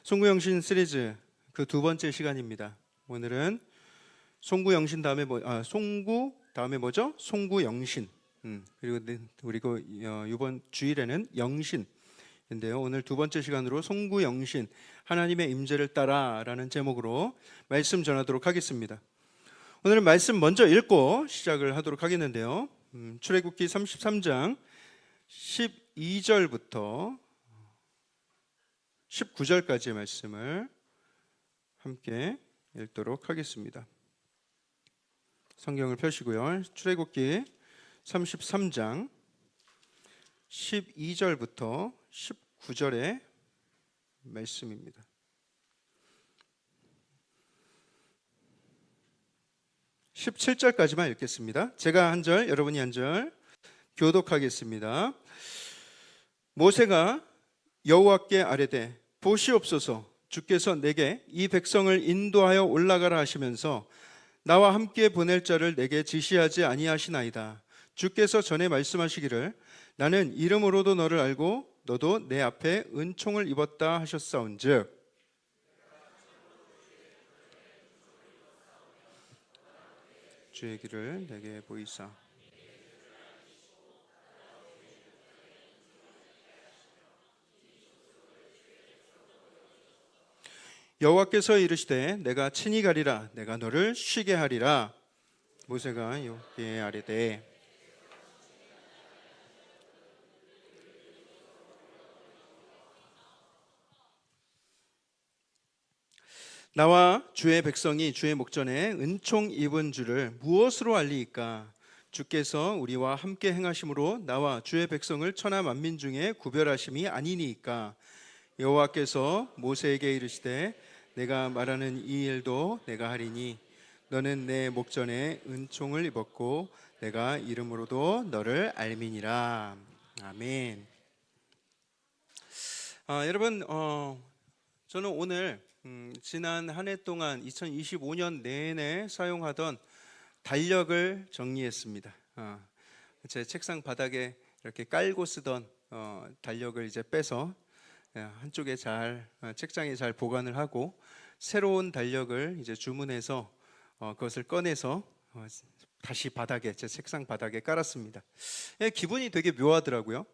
송구영신 시리즈 그 두 번째 시간입니다. 오늘은 송구영신 다음에 송구 다음에 뭐죠? 송구영신. 그리고 이번 주일에는 영신인데요. 오늘 두 번째 시간으로 송구영신 하나님의 임재를 따라라는 제목으로 말씀 전하도록 하겠습니다. 오늘은 말씀 먼저 읽고 시작을 하도록 하겠는데요. 출애굽기 33장 12절부터 19절까지의 말씀을 함께 읽도록 하겠습니다. 성경을 펴시고요. 출애굽기 33장 12절부터 19절의 말씀입니다. 17절까지만 읽겠습니다. 제가 한 절, 여러분이 한 절 교독하겠습니다. 모세가 여호와께 아뢰되 보시옵소서, 주께서 내게 이 백성을 인도하여 올라가라 하시면서 나와 함께 보낼 자를 내게 지시하지 아니하시나이다. 주께서 전에 말씀하시기를 나는 이름으로도 너를 알고 너도 내 앞에 은총을 입었다 하셨사온즉 주의 길을 내게 보이사 여호와께서 이르시되 내가 친히 가리라. 내가 너를 쉬게 하리라. 모세가 여호와께 아뢰되 나와 주의 백성이 주의 목전에 은총 입은 줄을 무엇으로 알리이까? 주께서 우리와 함께 행하심으로 나와 주의 백성을 천하 만민 중에 구별하심이 아니니이까? 여호와께서 모세에게 이르시되 내가 말하는 이 일도 내가 하리니 너는 내 목전에 은총을 입었고 내가 이름으로도 너를 알미니라. 아멘. 여러분, 저는 오늘 지난 한 해 동안 2025년 내내 사용하던 달력을 정리했습니다. 제 책상 바닥에 이렇게 깔고 쓰던 달력을 이제 빼서 한쪽에 책장에 잘 보관을 하고 새로운 달력을 이제 주문해서 그것을 꺼내서 다시 제 책상 바닥에 깔았습니다. 기분이 되게 묘하더라고요.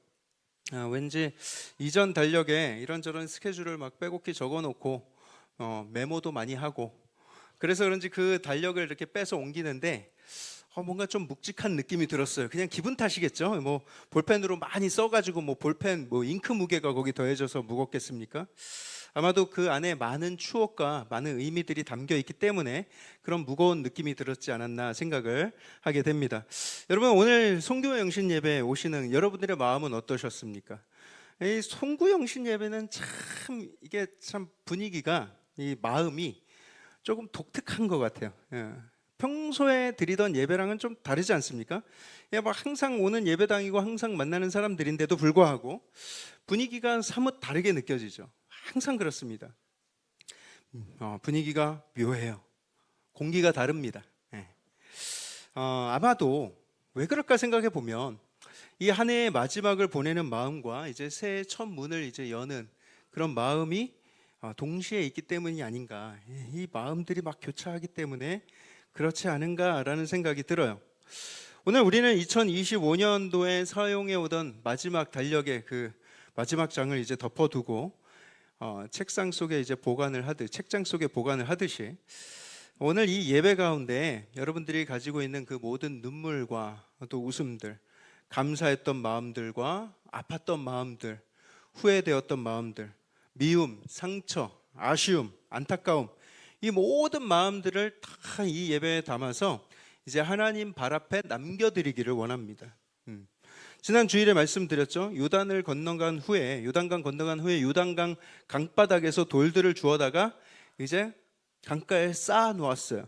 왠지 이전 달력에 이런저런 스케줄을 막 빼곡히 적어놓고 메모도 많이 하고 그래서 그런지 그 달력을 이렇게 빼서 옮기는데 뭔가 좀 묵직한 느낌이 들었어요. 그냥 기분 탓이겠죠. 뭐 볼펜으로 많이 써가지고 볼펜 잉크 무게가 거기 더해져서 무겁겠습니까? 아마도 그 안에 많은 추억과 많은 의미들이 담겨 있기 때문에 그런 무거운 느낌이 들었지 않았나 생각을 하게 됩니다. 여러분, 오늘 송구영신 예배에 오시는 여러분들의 마음은 어떠셨습니까? 이 송구영신 예배는 이게 참 분위기가, 이 마음이 조금 독특한 것 같아요. 평소에 드리던 예배랑은 좀 다르지 않습니까? 항상 오는 예배당이고 항상 만나는 사람들인데도 불구하고 분위기가 사뭇 다르게 느껴지죠. 항상 그렇습니다. 분위기가 묘해요. 공기가 다릅니다. 아마도 왜 그럴까 생각해 보면 이 한 해의 마지막을 보내는 마음과 이제 새해 첫 문을 이제 여는 그런 마음이 동시에 있기 때문이 아닌가. 이 마음들이 막 교차하기 때문에 그렇지 않은가라는 생각이 들어요. 오늘 우리는 2025년도에 사용해 오던 마지막 달력의 그 마지막 장을 이제 덮어두고 책장 속에 이제 책장 속에 보관을 하듯이 오늘 이 예배 가운데 여러분들이 가지고 있는 그 모든 눈물과 또 웃음들, 감사했던 마음들과 아팠던 마음들, 후회되었던 마음들, 미움, 상처, 아쉬움, 안타까움, 이 모든 마음들을 다 이 예배에 담아서 이제 하나님 발 앞에 남겨드리기를 원합니다. 지난 주일에 말씀드렸죠. 요단강 건너간 후에 요단강 강바닥에서 돌들을 주워다가 이제 강가에 쌓아 놓았어요.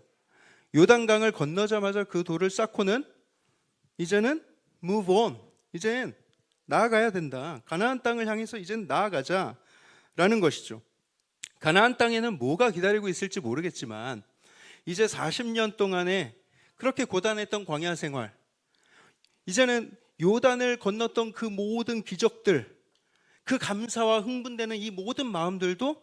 요단강을 건너자마자 그 돌을 쌓고는 이제는 move on, 이젠 나아가야 된다. 가나안 땅을 향해서 이젠 나아가자라는 것이죠. 가나안 땅에는 뭐가 기다리고 있을지 모르겠지만 이제 40년 동안에 그렇게 고단했던 광야 생활, 이제는 요단을 건넜던 그 모든 기적들, 그 감사와 흥분되는 이 모든 마음들도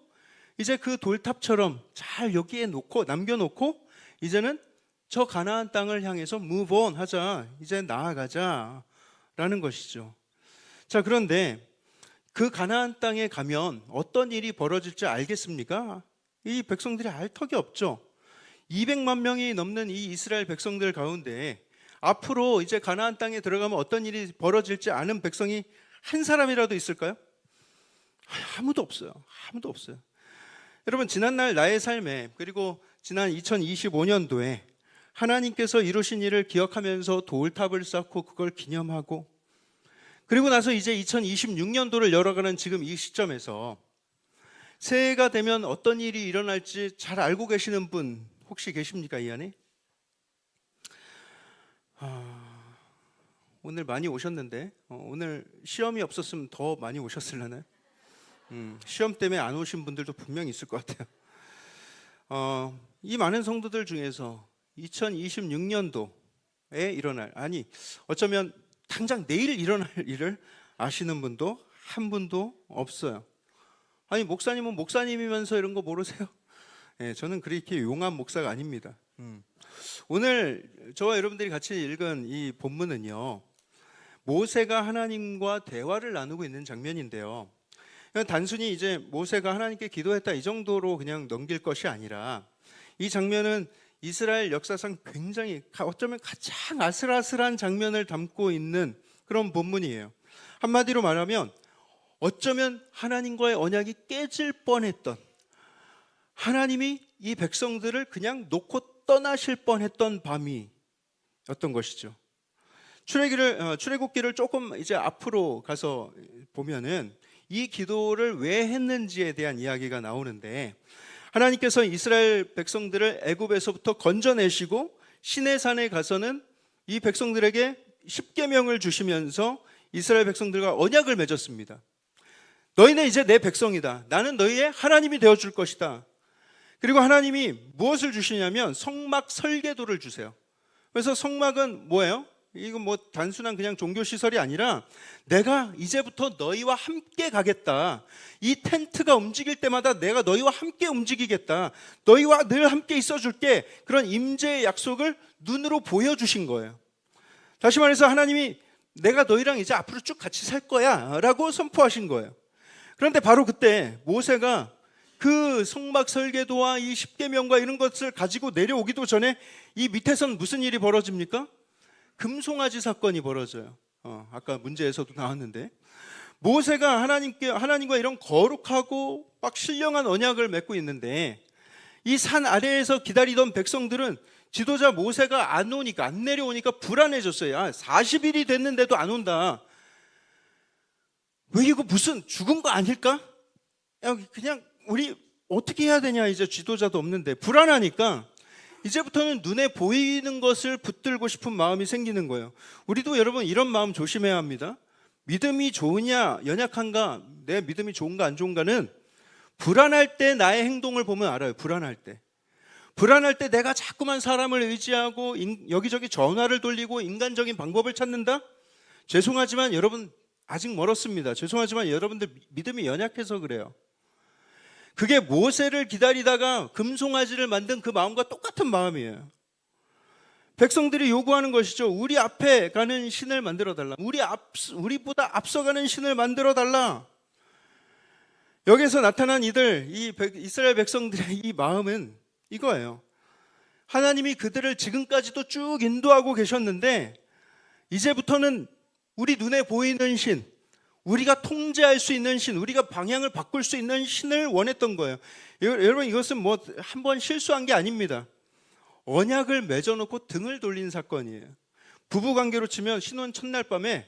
이제 그 돌탑처럼 잘 여기에 놓고 남겨놓고 이제는 저 가나안 땅을 향해서 move on 하자, 이제 나아가자 라는 것이죠. 자, 그런데 그 가나안 땅에 가면 어떤 일이 벌어질지 알겠습니까? 이 백성들이 알 턱이 없죠. 200만 명이 넘는 이 이스라엘 백성들 가운데 앞으로 이제 가나안 땅에 들어가면 어떤 일이 벌어질지 아는 백성이 한 사람이라도 있을까요? 아무도 없어요. 아무도 없어요. 여러분, 지난날 나의 삶에, 그리고 지난 2025년도에 하나님께서 이루신 일을 기억하면서 돌탑을 쌓고 그걸 기념하고, 그리고 나서 이제 2026년도를 열어가는 지금 이 시점에서 새해가 되면 어떤 일이 일어날지 잘 알고 계시는 분 혹시 계십니까, 이 안에? 오늘 많이 오셨는데 오늘 시험이 없었으면 더 많이 오셨을라나요? 시험 때문에 안 오신 분들도 분명히 있을 것 같아요. 이 많은 성도들 중에서 2026년도에 일어날, 아니 어쩌면 당장 내일 일어날 일을 아시는 분도 한 분도 없어요. 아니, 목사님은 목사님이면서 이런 거 모르세요? 네, 저는 그렇게 용한 목사가 아닙니다. 오늘 저와 여러분들이 같이 읽은 이 본문은요, 모세가 하나님과 대화를 나누고 있는 장면인데요, 그냥 단순히 이제 모세가 하나님께 기도했다 이 정도로 그냥 넘길 것이 아니라, 이 장면은 이스라엘 역사상 굉장히 어쩌면 가장 아슬아슬한 장면을 담고 있는 그런 본문이에요. 한마디로 말하면 어쩌면 하나님과의 언약이 깨질 뻔했던, 하나님이 이 백성들을 그냥 놓고 떠나실 뻔했던 밤이었던 것이죠. 출애굽기를 조금 이제 앞으로 가서 보면은 이 기도를 왜 했는지에 대한 이야기가 나오는데, 하나님께서 이스라엘 백성들을 애굽에서부터 건져내시고 시내산에 가서는 이 백성들에게 십계명을 주시면서 이스라엘 백성들과 언약을 맺었습니다. 너희는 이제 내 백성이다. 나는 너희의 하나님이 되어줄 것이다. 그리고 하나님이 무엇을 주시냐면 성막 설계도를 주세요. 그래서 성막은 뭐예요? 이건 뭐 단순한 그냥 종교 시설이 아니라 내가 이제부터 너희와 함께 가겠다. 이 텐트가 움직일 때마다 내가 너희와 함께 움직이겠다. 너희와 늘 함께 있어줄게. 그런 임재의 약속을 눈으로 보여주신 거예요. 다시 말해서 하나님이 내가 너희랑 이제 앞으로 쭉 같이 살 거야 라고 선포하신 거예요. 그런데 바로 그때 모세가 그 성막 설계도와 이 십계명과 이런 것을 가지고 내려오기도 전에 이 밑에선 무슨 일이 벌어집니까? 금송아지 사건이 벌어져요. 아까 문제에서도 나왔는데, 모세가 하나님과 이런 거룩하고 막 신령한 언약을 맺고 있는데, 이 산 아래에서 기다리던 백성들은 지도자 모세가 안 내려오니까 불안해졌어요. 40일이 됐는데도 안 온다. 왜, 이거 무슨 죽은 거 아닐까? 그냥 우리 어떻게 해야 되냐, 이제 지도자도 없는데. 불안하니까 이제부터는 눈에 보이는 것을 붙들고 싶은 마음이 생기는 거예요. 우리도 여러분 이런 마음 조심해야 합니다. 믿음이 좋으냐 연약한가, 내 믿음이 좋은가 안 좋은가는 불안할 때 나의 행동을 보면 알아요. 불안할 때 내가 자꾸만 사람을 의지하고 여기저기 전화를 돌리고 인간적인 방법을 찾는다? 죄송하지만 여러분 아직 멀었습니다. 죄송하지만 여러분들 믿음이 연약해서 그래요. 그게 모세를 기다리다가 금송아지를 만든 그 마음과 똑같은 마음이에요. 백성들이 요구하는 것이죠. 우리 앞에 가는 신을 만들어 달라. 우리보다 앞서가는 신을 만들어 달라. 여기서 나타난 이스라엘 백성들의 이 마음은 이거예요. 하나님이 그들을 지금까지도 쭉 인도하고 계셨는데 이제부터는 우리 눈에 보이는 신, 우리가 통제할 수 있는 신, 우리가 방향을 바꿀 수 있는 신을 원했던 거예요. 여러분, 이것은 뭐 한 번 실수한 게 아닙니다. 언약을 맺어놓고 등을 돌린 사건이에요. 부부관계로 치면 신혼 첫날 밤에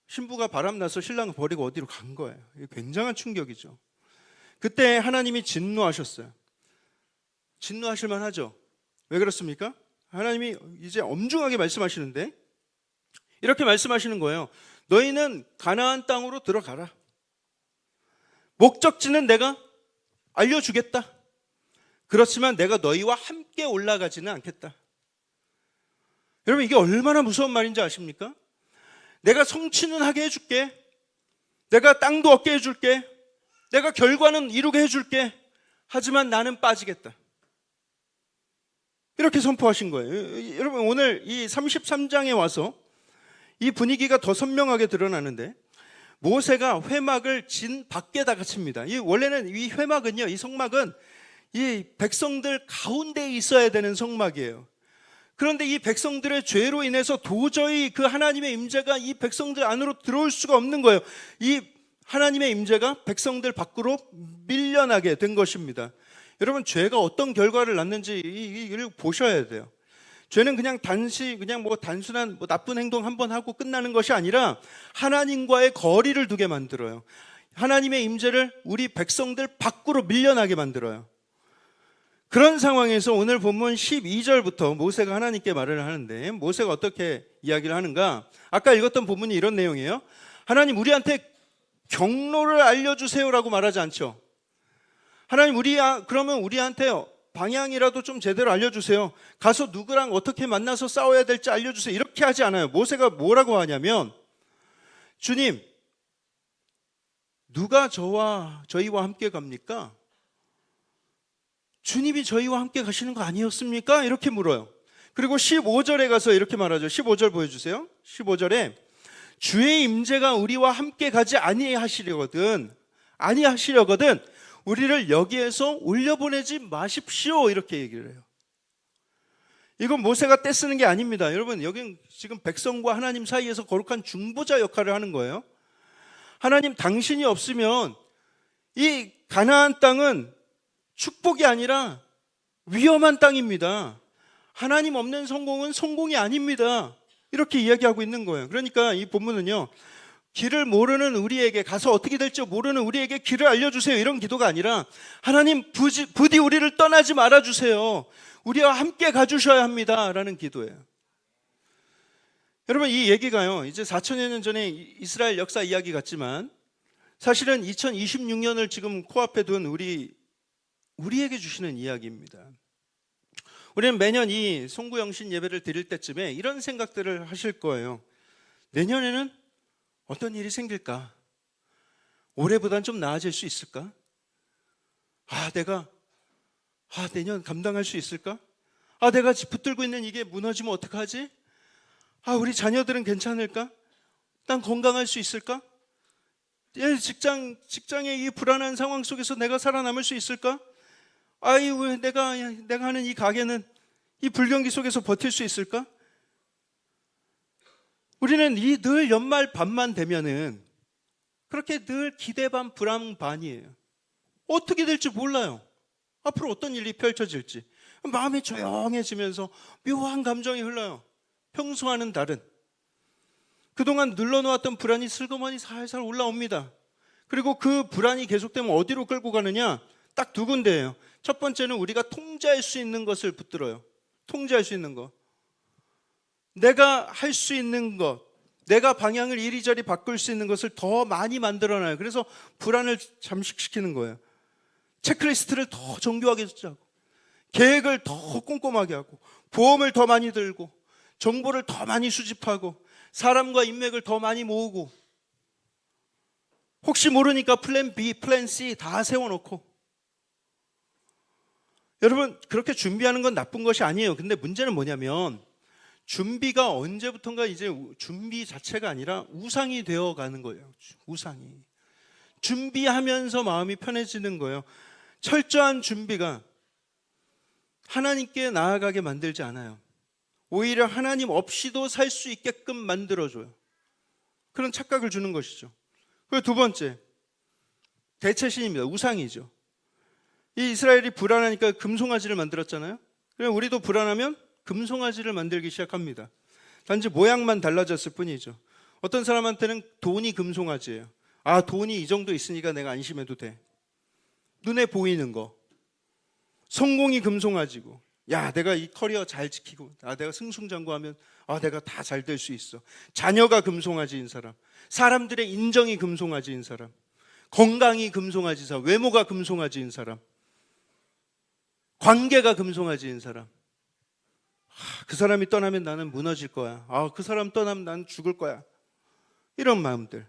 신부가 바람나서 신랑을 버리고 어디로 간 거예요. 이게 굉장한 충격이죠. 그때 하나님이 진노하셨어요. 진노하실 만하죠. 왜 그렇습니까? 하나님이 이제 엄중하게 말씀하시는데 이렇게 말씀하시는 거예요. 너희는 가나안 땅으로 들어가라. 목적지는 내가 알려주겠다. 그렇지만 내가 너희와 함께 올라가지는 않겠다. 여러분, 이게 얼마나 무서운 말인지 아십니까? 내가 성취는 하게 해줄게. 내가 땅도 얻게 해줄게. 내가 결과는 이루게 해줄게. 하지만 나는 빠지겠다. 이렇게 선포하신 거예요. 여러분, 오늘 이 33장에 와서 이 분위기가 더 선명하게 드러나는데, 모세가 회막을 진 밖에다가 칩니다. 원래는 이 회막은요, 이 성막은 이 백성들 가운데에 있어야 되는 성막이에요. 그런데 이 백성들의 죄로 인해서 도저히 그 하나님의 임재가 이 백성들 안으로 들어올 수가 없는 거예요. 이 하나님의 임재가 백성들 밖으로 밀려나게 된 것입니다. 여러분, 죄가 어떤 결과를 낳는지 이걸 보셔야 돼요. 죄는 그냥 단순한 나쁜 행동 한번 하고 끝나는 것이 아니라 하나님과의 거리를 두게 만들어요. 하나님의 임재를 우리 백성들 밖으로 밀려나게 만들어요. 그런 상황에서 오늘 본문 12절부터 모세가 하나님께 말을 하는데, 모세가 어떻게 이야기를 하는가? 아까 읽었던 본문이 이런 내용이에요. 하나님, 우리한테 경로를 알려주세요라고 말하지 않죠. 하나님, 그러면 우리한테 방향이라도 좀 제대로 알려주세요. 가서 누구랑 어떻게 만나서 싸워야 될지 알려주세요. 이렇게 하지 않아요. 모세가 뭐라고 하냐면, 주님, 누가 저희와 함께 갑니까? 주님이 저희와 함께 가시는 거 아니었습니까? 이렇게 물어요. 그리고 15절에 가서 이렇게 말하죠. 15절 보여주세요. 15절에 주의 임재가 우리와 함께 가지 아니하시려거든 우리를 여기에서 올려보내지 마십시오. 이렇게 얘기를 해요. 이건 모세가 떼쓰는 게 아닙니다. 여러분, 여긴 지금 백성과 하나님 사이에서 거룩한 중보자 역할을 하는 거예요. 하나님, 당신이 없으면 이 가나안 땅은 축복이 아니라 위험한 땅입니다. 하나님 없는 성공은 성공이 아닙니다. 이렇게 이야기하고 있는 거예요. 그러니까 이 본문은요, 길을 모르는 우리에게, 가서 어떻게 될지 모르는 우리에게 길을 알려주세요, 이런 기도가 아니라, 하나님 부디 우리를 떠나지 말아주세요, 우리와 함께 가주셔야 합니다 라는 기도예요. 여러분, 이 얘기가요, 이제 4천여 년 전에 이스라엘 역사 이야기 같지만 사실은 2026년을 지금 코앞에 둔 우리에게 주시는 이야기입니다. 우리는 매년 이 송구영신 예배를 드릴 때쯤에 이런 생각들을 하실 거예요. 내년에는 어떤 일이 생길까? 올해보단 좀 나아질 수 있을까? 내가 내년 감당할 수 있을까? 내가 붙들고 있는 이게 무너지면 어떡하지? 우리 자녀들은 괜찮을까? 난 건강할 수 있을까? 직장의 이 불안한 상황 속에서 내가 살아남을 수 있을까? 왜 내가 하는 이 가게는 이 불경기 속에서 버틸 수 있을까? 우리는 늘 연말 밤만 되면은 그렇게 늘 기대 반 불안 반이에요. 어떻게 될지 몰라요. 앞으로 어떤 일이 펼쳐질지. 마음이 조용해지면서 묘한 감정이 흘러요. 평소와는 다른. 그동안 눌러놓았던 불안이 슬그머니 살살 올라옵니다. 그리고 그 불안이 계속되면 어디로 끌고 가느냐? 딱 두 군데예요. 첫 번째는 우리가 통제할 수 있는 것을 붙들어요. 통제할 수 있는 것. 내가 할 수 있는 것, 내가 방향을 이리저리 바꿀 수 있는 것을 더 많이 만들어놔요. 그래서 불안을 잠식시키는 거예요. 체크리스트를 더 정교하게 짜고, 계획을 더 꼼꼼하게 하고, 보험을 더 많이 들고, 정보를 더 많이 수집하고, 사람과 인맥을 더 많이 모으고, 혹시 모르니까 플랜 B, 플랜 C 다 세워놓고. 여러분, 그렇게 준비하는 건 나쁜 것이 아니에요. 근데 문제는 뭐냐면, 준비가 언제부턴가 이제 준비 자체가 아니라 우상이 되어가는 거예요. 우상이. 준비하면서 마음이 편해지는 거예요. 철저한 준비가 하나님께 나아가게 만들지 않아요. 오히려 하나님 없이도 살 수 있게끔 만들어줘요. 그런 착각을 주는 것이죠. 그리고 두 번째, 대체신입니다. 우상이죠. 이 이스라엘이 불안하니까 금송아지를 만들었잖아요. 그럼 우리도 불안하면 금송아지를 만들기 시작합니다. 단지 모양만 달라졌을 뿐이죠. 어떤 사람한테는 돈이 금송아지예요. 돈이 이 정도 있으니까 내가 안심해도 돼. 눈에 보이는 거. 성공이 금송아지고, 내가 이 커리어 잘 지키고, 내가 승승장구하면 내가 다 잘 될 수 있어. 자녀가 금송아지인 사람, 사람들의 인정이 금송아지인 사람, 건강이 금송아지인 사람, 외모가 금송아지인 사람, 관계가 금송아지인 사람. 그 사람이 떠나면 나는 무너질 거야. 그 사람 떠나면 나는 죽을 거야. 이런 마음들.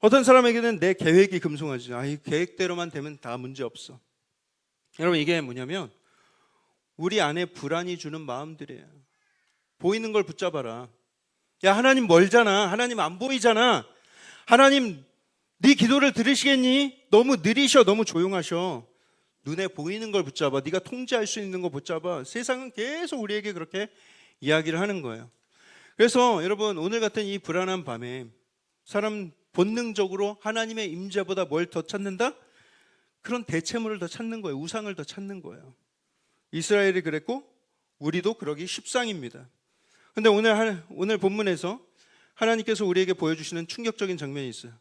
어떤 사람에게는 내 계획이 금송아지. 이 계획대로만 되면 다 문제 없어. 여러분, 이게 뭐냐면 우리 안에 불안이 주는 마음들이에요. 보이는 걸 붙잡아라. 야, 하나님 멀잖아. 하나님 안 보이잖아. 하나님 네 기도를 들으시겠니? 너무 느리셔. 너무 조용하셔. 눈에 보이는 걸 붙잡아. 네가 통제할 수 있는 거 붙잡아. 세상은 계속 우리에게 그렇게 이야기를 하는 거예요. 그래서 여러분, 오늘 같은 이 불안한 밤에 사람 본능적으로 하나님의 임재보다 뭘 더 찾는다? 그런 대체물을 더 찾는 거예요. 우상을 더 찾는 거예요. 이스라엘이 그랬고 우리도 그러기 십상입니다. 그런데 오늘 본문에서 하나님께서 우리에게 보여주시는 충격적인 장면이 있어요.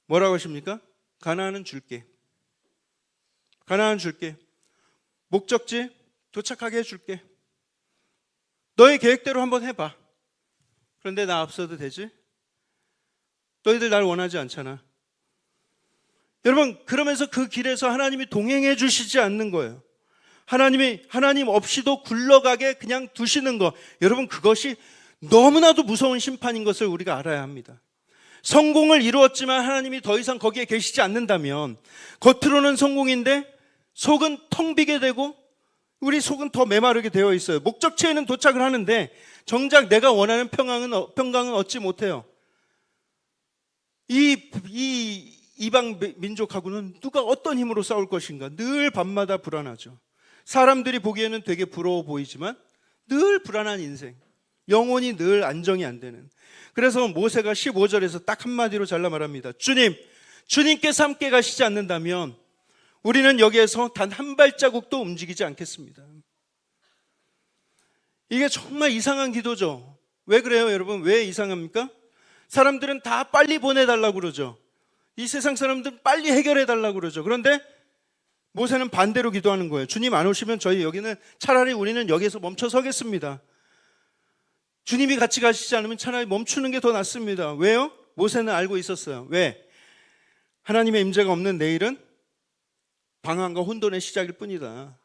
뭐라고 하십니까? 가나안은 줄게. 가나안 줄게. 목적지 도착하게 해줄게. 너의 계획대로 한번 해봐. 그런데 나 앞서도 되지? 너희들 날 원하지 않잖아. 여러분, 그러면서 그 길에서 하나님이 동행해 주시지 않는 거예요. 하나님 없이도 굴러가게 그냥 두시는 거. 여러분, 그것이 너무나도 무서운 심판인 것을 우리가 알아야 합니다. 성공을 이루었지만 하나님이 더 이상 거기에 계시지 않는다면 겉으로는 성공인데 속은 텅 비게 되고 우리 속은 더 메마르게 되어 있어요. 목적지에는 도착을 하는데 정작 내가 원하는 평강은 얻지 못해요. 이 이방 민족하고는 누가 어떤 힘으로 싸울 것인가 늘 밤마다 불안하죠. 사람들이 보기에는 되게 부러워 보이지만 늘 불안한 인생, 영혼이 늘 안정이 안 되는. 그래서 모세가 15절에서 딱 한마디로 잘라 말합니다. 주님께서 함께 가시지 않는다면 우리는 여기에서 단 한 발자국도 움직이지 않겠습니다. 이게 정말 이상한 기도죠. 왜 그래요, 여러분? 왜 이상합니까? 사람들은 다 빨리 보내달라고 그러죠. 이 세상 사람들은 빨리 해결해달라고 그러죠. 그런데 모세는 반대로 기도하는 거예요. 주님 안 오시면 차라리 우리는 여기서 멈춰 서겠습니다. 주님이 같이 가시지 않으면 차라리 멈추는 게 더 낫습니다. 왜요? 모세는 알고 있었어요. 왜? 하나님의 임재가 없는 내일은 방황과 혼돈의 시작일 뿐이다.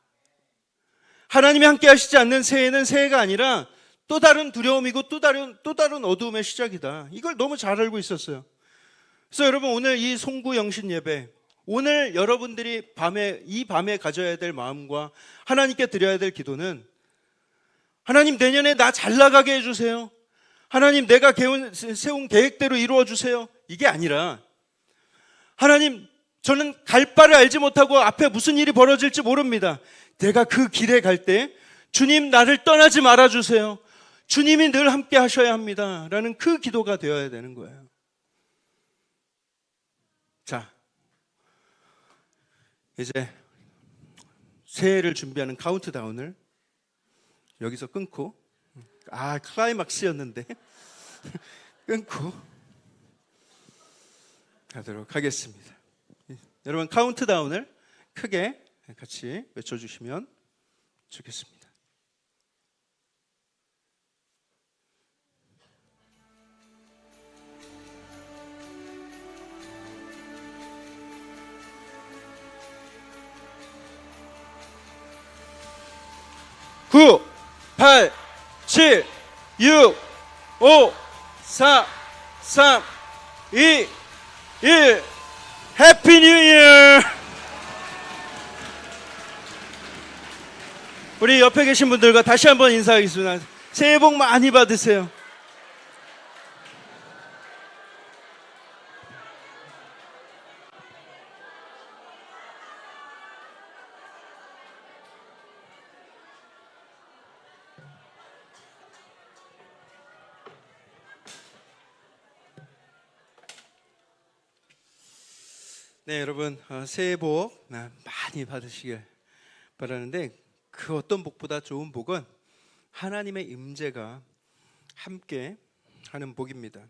하나님이 함께 하시지 않는 새해는 새해가 아니라 또 다른 두려움이고 또 다른 어두움의 시작이다. 이걸 너무 잘 알고 있었어요. 그래서 여러분, 오늘 이 송구 영신 예배, 오늘 여러분들이 이 밤에 가져야 될 마음과 하나님께 드려야 될 기도는 하나님, 내년에 나 잘 나가게 해주세요. 하나님, 내가 세운 계획대로 이루어 주세요. 이게 아니라 하나님, 저는 갈 바를 알지 못하고 앞에 무슨 일이 벌어질지 모릅니다. 내가 그 길에 갈 때 주님, 나를 떠나지 말아주세요. 주님이 늘 함께 하셔야 합니다. 라는 그 기도가 되어야 되는 거예요. 자, 이제 새해를 준비하는 카운트다운을 여기서 끊고, 클라이막스였는데 끊고 가도록 하겠습니다. 여러분, 카운트다운을 크게 같이 외쳐주시면 좋겠습니다. 9, 8, 7, 6, 5, 4, 3, 2, 1. 해피 뉴 이어! 우리 옆에 계신 분들과 다시 한번 인사하겠습니다. 새해 복 많이 받으세요. 네, 여러분, 새해 복 많이 받으시길 바라는데, 그 어떤 복보다 좋은 복은 하나님의 임재가 함께 하는 복입니다.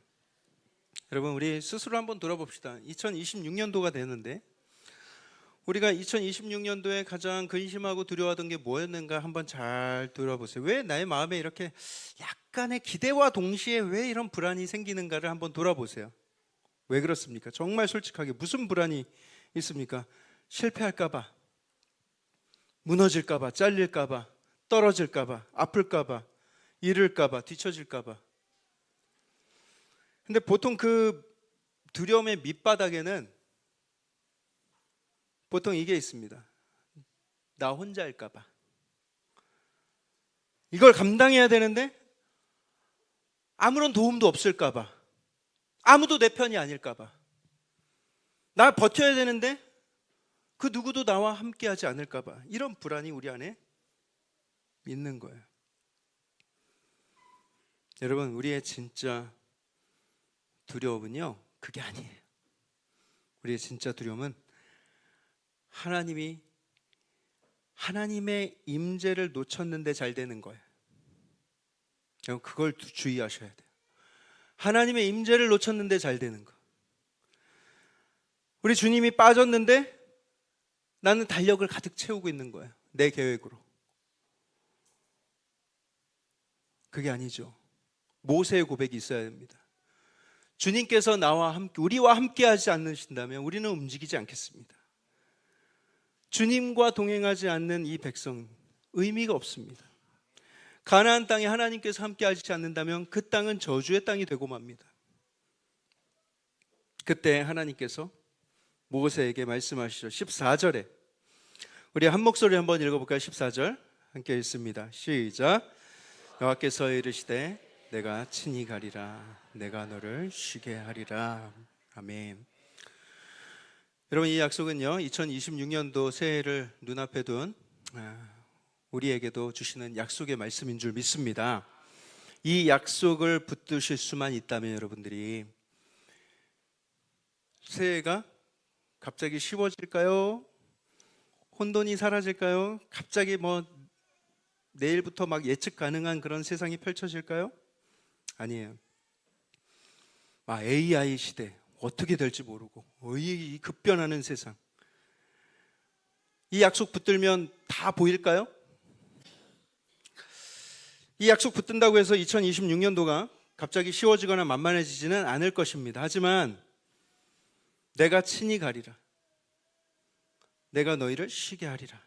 여러분, 우리 스스로 한번 돌아봅시다. 2026년도가 되는데 우리가 2026년도에 가장 근심하고 두려워하던 게 뭐였는가 한번 잘 돌아보세요. 왜 나의 마음에 이렇게 약간의 기대와 동시에 왜 이런 불안이 생기는가를 한번 돌아보세요. 왜 그렇습니까? 정말 솔직하게 무슨 불안이 있습니까? 실패할까봐, 무너질까봐, 잘릴까봐, 떨어질까봐, 아플까봐, 잃을까봐, 뒤처질까봐. 근데 보통 그 두려움의 밑바닥에는 보통 이게 있습니다. 나 혼자일까 봐. 이걸 감당해야 되는데 아무런 도움도 없을까 봐. 아무도 내 편이 아닐까 봐. 나 버텨야 되는데 그 누구도 나와 함께하지 않을까 봐. 이런 불안이 우리 안에 있는 거예요. 여러분, 우리의 진짜 두려움은요, 그게 아니에요. 우리의 진짜 두려움은 하나님의 임재를 놓쳤는데 잘 되는 거예요. 여러분, 그걸 주의하셔야 돼요. 하나님의 임재를 놓쳤는데 잘 되는 거. 우리 주님이 빠졌는데 나는 달력을 가득 채우고 있는 거예요. 내 계획으로. 그게 아니죠. 모세의 고백이 있어야 됩니다. 주님께서 우리와 함께 하지 않으신다면 우리는 움직이지 않겠습니다. 주님과 동행하지 않는 이 백성 의미가 없습니다. 가나안 땅에 하나님께서 함께 하지 않는다면 그 땅은 저주의 땅이 되고 맙니다. 그때 하나님께서 모세에게 말씀하시죠. 14절에 우리 한 목소리 한번 읽어볼까요? 14절 함께 읽습니다. 시작. 여호와께서 이르시되 내가 친히 가리라. 내가 너를 쉬게 하리라. 아멘. 여러분, 이 약속은요 2026년도 새해를 눈앞에 둔 우리에게도 주시는 약속의 말씀인 줄 믿습니다. 이 약속을 붙드실 수만 있다면 여러분들이 새해가 갑자기 쉬워질까요? 혼돈이 사라질까요? 갑자기 내일부터 막 예측 가능한 그런 세상이 펼쳐질까요? 아니에요. AI 시대 어떻게 될지 모르고 이 급변하는 세상, 이 약속 붙들면 다 보일까요? 이 약속 붙든다고 해서 2026년도가 갑자기 쉬워지거나 만만해지지는 않을 것입니다. 하지만 내가 친히 가리라. 내가 너희를 쉬게 하리라.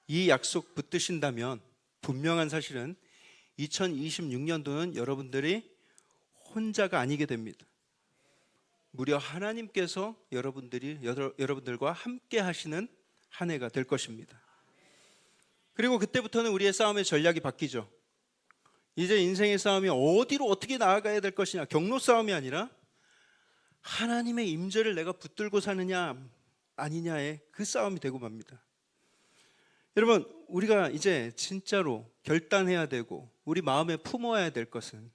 이 약속 붙드신다면 분명한 사실은 2026년도는 여러분들이 혼자가 아니게 됩니다. 무려 하나님께서 여러분들과 함께 하시는 한 해가 될 것입니다. 그리고 그때부터는 우리의 싸움의 전략이 바뀌죠. 이제 인생의 싸움이 어디로 어떻게 나아가야 될 것이냐, 경로 싸움이 아니라 하나님의 임재를 내가 붙들고 사느냐 아니냐의 그 싸움이 되고 맙니다. 여러분, 우리가 이제 진짜로 결단해야 되고 우리 마음에 품어야 될 것은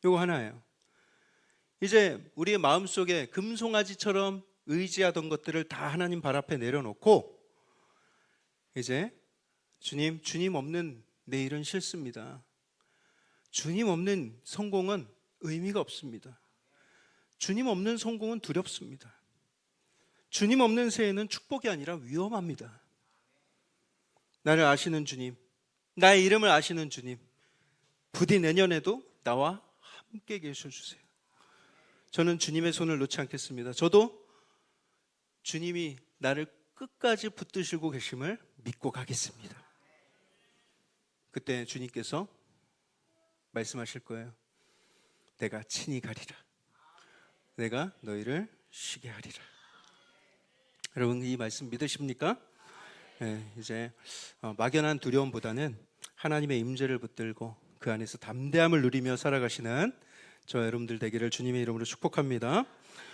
이거 하나예요. 이제 우리의 마음속에 금송아지처럼 의지하던 것들을 다 하나님 발 앞에 내려놓고 이제 주님 없는 내일은 싫습니다. 주님 없는 성공은 의미가 없습니다. 주님 없는 성공은 두렵습니다. 주님 없는 새해는 축복이 아니라 위험합니다. 나를 아시는 주님, 나의 이름을 아시는 주님, 부디 내년에도 나와 함께 계셔주세요. 저는 주님의 손을 놓지 않겠습니다. 저도 주님이 나를 끝까지 붙드시고 계심을 믿고 가겠습니다. 그때 주님께서 말씀하실 거예요. 내가 친히 가리라. 내가 너희를 쉬게 하리라. 여러분, 이 말씀 믿으십니까? 네, 이제 막연한 두려움보다는 하나님의 임재를 붙들고 그 안에서 담대함을 누리며 살아가시는 저 여러분들 되기를 주님의 이름으로 축복합니다.